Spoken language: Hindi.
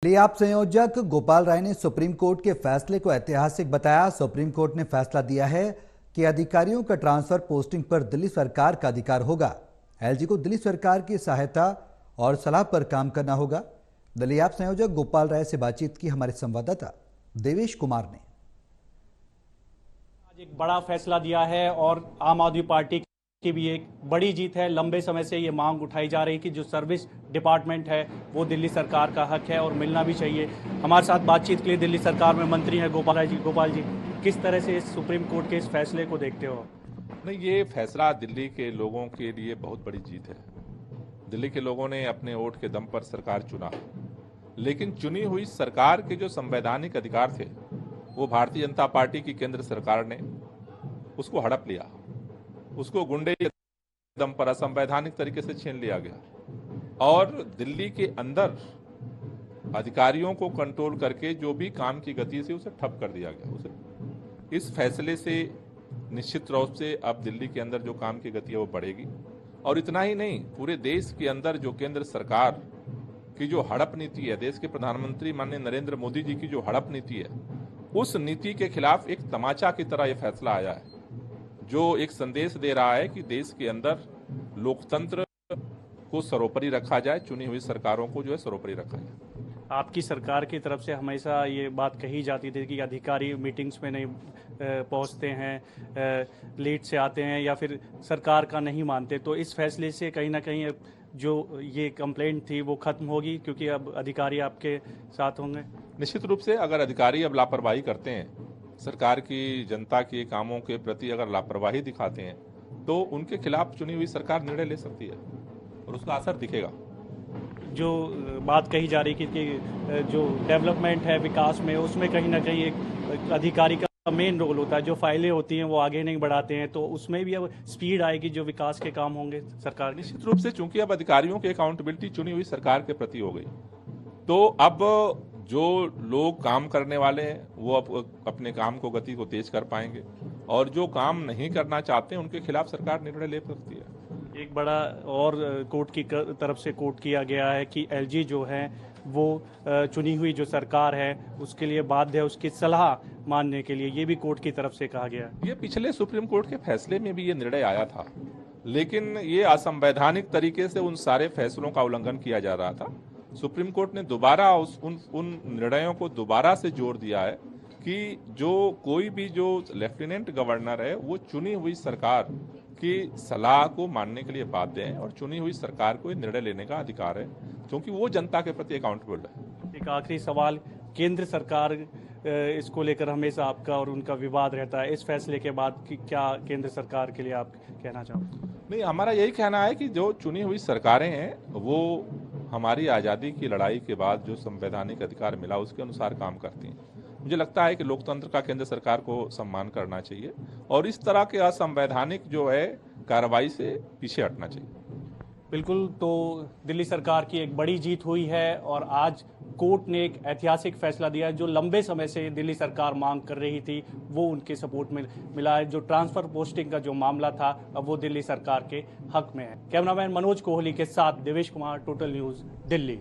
आप संयोजक गोपाल राय ने सुप्रीम कोर्ट के फैसले को ऐतिहासिक बताया। सुप्रीम कोर्ट ने फैसला दिया है कि अधिकारियों का ट्रांसफर पोस्टिंग पर दिल्ली सरकार का अधिकार होगा। एलजी को दिल्ली सरकार की सहायता और सलाह पर काम करना होगा। दिल्ली आप संयोजक गोपाल राय से बातचीत की हमारे संवाददाता देवेश कुमार ने। आज एक बड़ा फैसला दिया है और आम आदमी पार्टी की भी एक बड़ी जीत है। लंबे समय से ये मांग उठाई जा रही कि जो सर्विस डिपार्टमेंट है वो दिल्ली सरकार का हक है और मिलना भी चाहिए। हमारे साथ बातचीत के लिए दिल्ली सरकार में मंत्री हैं गोपाल राय जी। गोपाल जी, किस तरह से इस सुप्रीम कोर्ट के इस फैसले को देखते हो? नहीं, ये फैसला दिल्ली के लोगों के लिए बहुत बड़ी जीत है। दिल्ली के लोगों ने अपने वोट के दम पर सरकार चुना, लेकिन चुनी हुई सरकार के जो संवैधानिक अधिकार थे वो भारतीय जनता पार्टी की केंद्र सरकार ने उसको हड़प लिया। उसको गुंडे के दम पर असंवैधानिक तरीके से छीन लिया गया और दिल्ली के अंदर अधिकारियों को कंट्रोल करके जो भी काम की गति से उसे ठप कर दिया गया। इस फैसले से निश्चित रूप से अब दिल्ली के अंदर जो काम की गति है वो बढ़ेगी। और इतना ही नहीं, पूरे देश के अंदर जो केंद्र सरकार की जो हड़प नीति है, देश के प्रधानमंत्री माननीय नरेंद्र मोदी जी की जो हड़प नीति है, उस नीति के खिलाफ एक तमाचा की तरह यह फैसला आया है, जो एक संदेश दे रहा है कि देश के अंदर लोकतंत्र को सर्वोपरि रखा जाए, चुनी हुई सरकारों को जो है सर्वोपरि रखा जाए। आपकी सरकार की तरफ से हमेशा ये बात कही जाती थी कि अधिकारी मीटिंग्स में नहीं पहुंचते हैं, लेट से आते हैं या फिर सरकार का नहीं मानते। तो इस फैसले से कहीं ना कहीं जो ये कंप्लेंट थी वो खत्म होगी, क्योंकि अब अधिकारी आपके साथ होंगे। निश्चित रूप से अगर अधिकारी अब लापरवाही करते हैं, सरकार की जनता के कामों के प्रति अगर लापरवाही दिखाते हैं, तो उनके खिलाफ चुनी हुई सरकार निर्णय ले सकती है और उसका असर दिखेगा। जो बात कही जा रही कि जो डेवलपमेंट है विकास में, उसमें कहीं ना कहीं एक अधिकारी का मेन रोल होता है। जो फाइलें होती हैं वो आगे नहीं बढ़ाते हैं, तो उसमें भी अब स्पीड आएगी, जो विकास के काम होंगे सरकार। निश्चित रूप से चूंकि अब अधिकारियों की अकाउंटेबिलिटी चुनी हुई सरकार के प्रति हो गई, तो अब जो लोग काम करने वाले हैं वो अब अपने काम को गति को तेज कर पाएंगे और जो काम नहीं करना चाहते हैं उनके खिलाफ सरकार निर्णय ले सकती है। एक बड़ा और कोर्ट की तरफ से कोर्ट किया गया है कि एलजी जो है वो चुनी हुई जो सरकार है उसके लिए बाध्य है उसकी सलाह मानने के लिए। ये भी कोर्ट की तरफ से कहा गया है। ये पिछले सुप्रीम कोर्ट के फैसले में भी ये निर्णय आया था, लेकिन ये असंवैधानिक तरीके से उन सारे फैसलों का उल्लंघन किया जा रहा था। सुप्रीम कोर्ट ने दोबारा उन निर्णयों को दोबारा से जोर दिया है कि जो कोई भी जो लेफ्टिनेंट गवर्नर है वो चुनी हुई सरकार की सलाह को मानने के लिए बाध्य है और चुनी हुई सरकार को निर्णय लेने का अधिकार है, क्योंकि वो जनता के प्रति अकाउंटेबल है। एक आखिरी सवाल, केंद्र सरकार इसको लेकर हमेशा आपका और उनका विवाद रहता है। इस फैसले के बाद कि क्या केंद्र सरकार के लिए आप कहना चाहोगे? नहीं, हमारा यही कहना है कि जो चुनी हुई सरकारें हैं वो हमारी आज़ादी की लड़ाई के बाद जो संवैधानिक अधिकार मिला उसके अनुसार काम करती हैं। मुझे लगता है कि लोकतंत्र का केंद्र सरकार को सम्मान करना चाहिए और इस तरह के असंवैधानिक जो है कार्रवाई से पीछे हटना चाहिए। बिल्कुल, तो दिल्ली सरकार की एक बड़ी जीत हुई है और आज कोर्ट ने एक ऐतिहासिक फैसला दिया है। जो लंबे समय से दिल्ली सरकार मांग कर रही थी वो उनके सपोर्ट में मिला है। जो ट्रांसफर पोस्टिंग का जो मामला था अब वो दिल्ली सरकार के हक में है। कैमरामैन मनोज कोहली के साथ देवेश कुमार, टोटल न्यूज़, दिल्ली।